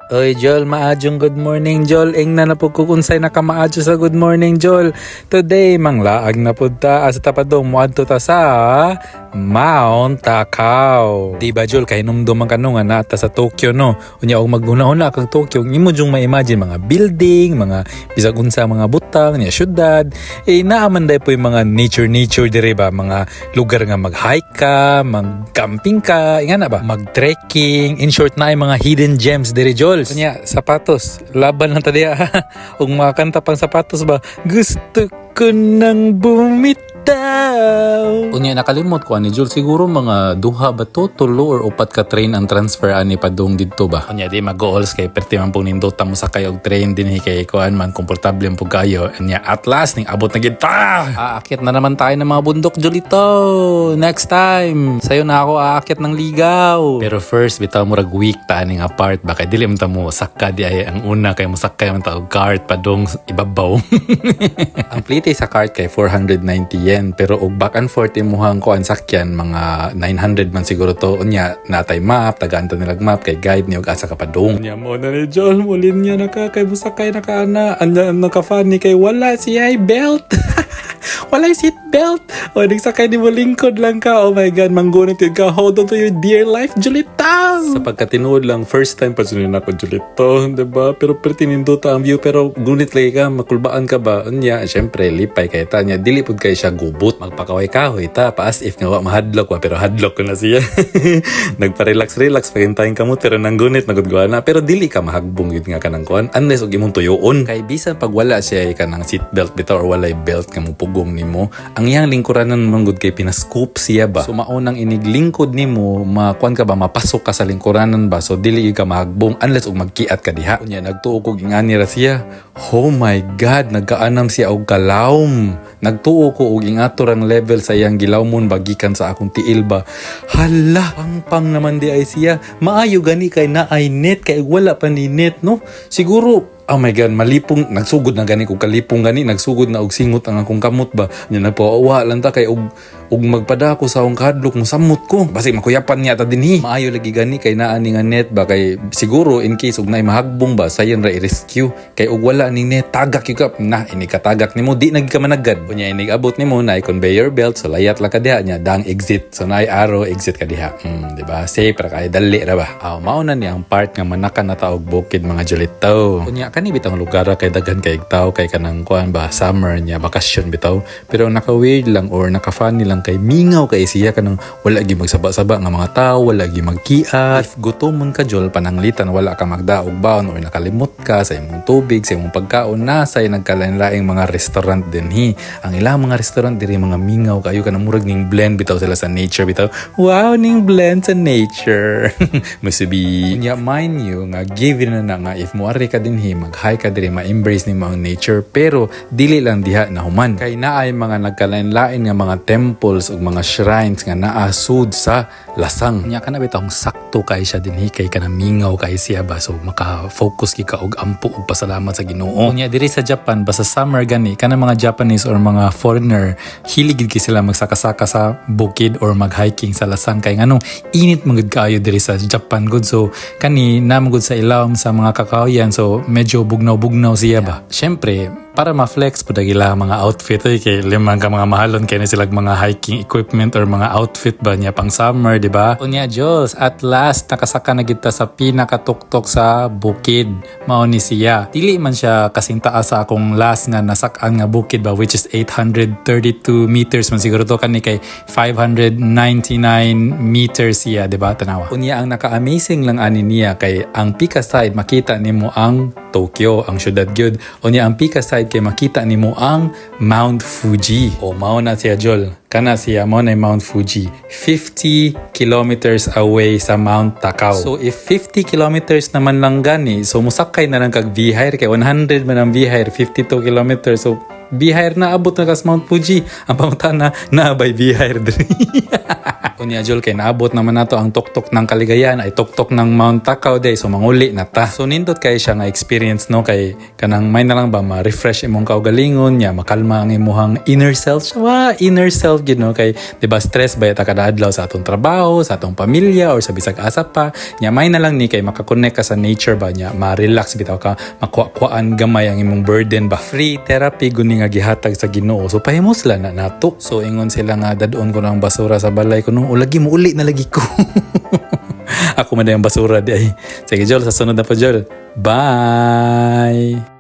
Oy Jol, maadjong good morning Jol. Ing na napod ko unsay nakamaadyo sa good morning Jol. Today manglaag na pud ta as tapadong moadto ta sa Mount Takao. Di ba Jol, kay numdum man kanu nga na ta sa Tokyo no. Unya og maghuna-huna kag Tokyo, imo jung ma-imagine mga building, mga bisag unsa mga butang nya syudad. Naaman day po yung mga nature dire ba, mga lugar nga mag-hike ka, mag-camping ka, nga na ba, mag-trekking. In short na ay mga hidden gems dire Jol. Kanya, sapatos. Laban lang tadi ug mga kanta pang sapatos ba. Gusto ko nang bumitaw. Unya nakalimot ko ani Jol, siguro mga duha ba to, tulo or upat ka train ang transfer ani padung didto ba. Unya di mag-goals kay perti man pong nindota mo sakay og train dinhi kay kuan man komportable po kayo. Unya at last ning abot na gid ta. Aakyat na naman tayo ng mga bundok Jolito. Next time, sayo na ako aakyat ng ligaw. Pero first bitaw mo rag week ta ning apart ba kay dili man ta mo sakka di ay ang una kay mo sakay man ta og cart padung ibabaw. Ang plite sa cart kay 490 yen pero og back and forth imuhang ko ang sakyan mga 900 man siguro to. Unya natay map, tagaan ta nilag map kay guide ni og asa ka padung. Unya mo na ni Jol, mulin niya naka kay busakay naka ana anya naka-funny kay wala siya belt. Walay seat belt. O nagsakay di mo lingkod lang ka. Oh my god, manggunit yun ka. Hold on to your dear life, Julita. Sa pagkatinuod lang, first time pa sunin ako Julito, diba? Pero pertinindo ta ang view. Pero gunit lagi ka, makulbaan ka ba? Unya, syempre, lipay kay ta niya. Dilipod kayo siya gubot. Magpakaway-kahoy ta. Paas if nga mahadlok wa. Pero hadlok ko na siya. Nagpa-relax-relax. Pagintayin ka mo. Pero nanggunit, nagudguan na. Pero dili ka mahagbong yun nga ka ng kuhan. Unless og imong tuyoon. Kay bisan pag wala siya ka ng seatbelt bitaw or walay belt ka mo pugong nimo, ang iyang lingkuranan manggod kay pinascoop siya ba. So maunang iniglingkod nimo, makuan ka ba, mapasok ka sa lingkuranan ba. So dili ka mahagbong unless og magkiat ka diha. Unya nagtuo ko ingani ra siya. Oh my god, nagkaanam siya og kalawm. Nagtuo ko og ingato rang level sa iyang gilawmon bagikan sa akong tiil ba. Hala, pang naman di ay siya. Maayo gani kay naay net kay wala pa ni net no. Siguro oh my god, malipong, nagsugod na gani kung kalipong gani, nagsugod na og singot ang akong kamot ba. Yan nagpaawa lang ta kay og magpadako sa akong kadlok mo samot ko. Basi makuyapan niya ta dinhi. Maayo lagi gani kay naa ni nga net ba kay siguro in case og naay mahagbong ba sayon ra i-rescue kay og wala ning net tagak yung kap na ini katagak nimo di nagi ka managad. Unya inig abot nimo naay conveyor belt so layat la ka diha nya dang exit so naay arrow exit ka diha. Di ba? Safe ra kay dali ra ba. Mao na ni ang part nga manakan na ta og bukid mga Julito. Unya kani bitang lugar kay daghan kay tao kay kanang kuan ba summer nya bakasyon bitaw pero naka-weird lang or naka-funny lang kay mingaw kay siya kanang wala gi magsaba-saba nga mga tao, wala gi magkiat. If gutomon ka Jol pananglitan wala ka magdaog baon or nakalimot ka sa imong tubig, sa imong pagkaon nasay nagkalain-laing mga restaurant dinhi. Ang ilang mga restaurant diri mga mingaw kayo kanang murag ning blend bitaw sila sa nature bitaw. Wow, ning blend sa nature. Musubi nya mind you nga given na nga if moari ka dinhi mag-hike ka diri ma-embrace nimo ang nature pero dili lang diha na human kay naay mga nagkalain-lain nga mga temples ug mga shrines nga naa sud sa lasang nya kana bitong sakto kay siya dinhi kay kana mingaw kay siya ba so maka-focus ki ka og ampo og pasalamat sa Ginoo. Nya diri sa Japan basta summer gani kana mga Japanese or mga foreigner hilig gid sila magsaka-saka sa bukid or mag-hiking sa lasang kay nganong init magud kaayo diri sa Japan gud so kani namugod sa ilawom sa mga kakahuyan so medyo bugnaw siya ba. Syempre, para ma-flex po dagila mga outfit kay limang ka mga mahalon kay na silang mga hiking equipment or mga outfit ba niya pang summer, di ba? Unya Diyos, at last nakasaka na kita sa pinakatuktok sa bukid. Mao ni siya. Dili man siya kasing taas sa akong last nga nasakan nga bukid ba which is 832 meters man siguro to kani kay 599 meters siya, di ba? Tanawa. Unya ang naka-amazing lang ani niya kay ang pika side makita nimo ang Tokyo, ang syudad gyud. Unya ang pika side kay makita nimo ang Mount Fuji. O mao na siya Jol. Kana siya mao na Mount Fuji. 50 kilometers away sa Mount Takao. So if 50 kilometers naman lang gani, so musakay na lang kag Vihire kay 100 man ang Vihire, 52 kilometers. So bihire na abot na kas Mount Fuji. Ang pamutana na by bihire diri. Unya Jol kay naabot naman nato ang tuktok ng kaligayahan ay tuktok ng Mount Takaw day, so manguli na ta. So nindot kay siya nga experience no, kay kanang may na lang ba ma-refresh imong kaugalingon nya, makalma ang imuhang inner self. Inner self gid no, kay di ba stress ba ta kada adlaw sa atong trabaho, sa atong pamilya or sa bisag asa pa. Nya may na lang ni kay makakonect ka sa nature ba nya, ma-relax bitaw ka, makuha-kuan gamay ang imong burden ba. Free therapy guni nga gihatag sa Ginoo. So pahimusla na nato. So ingon sila nga dadon ko ng basura sa balay ko no, o lagi mo uli na lagi ko. Ako man yung basura di ay. Sige Jol, sa sunod na po Jol. Bye!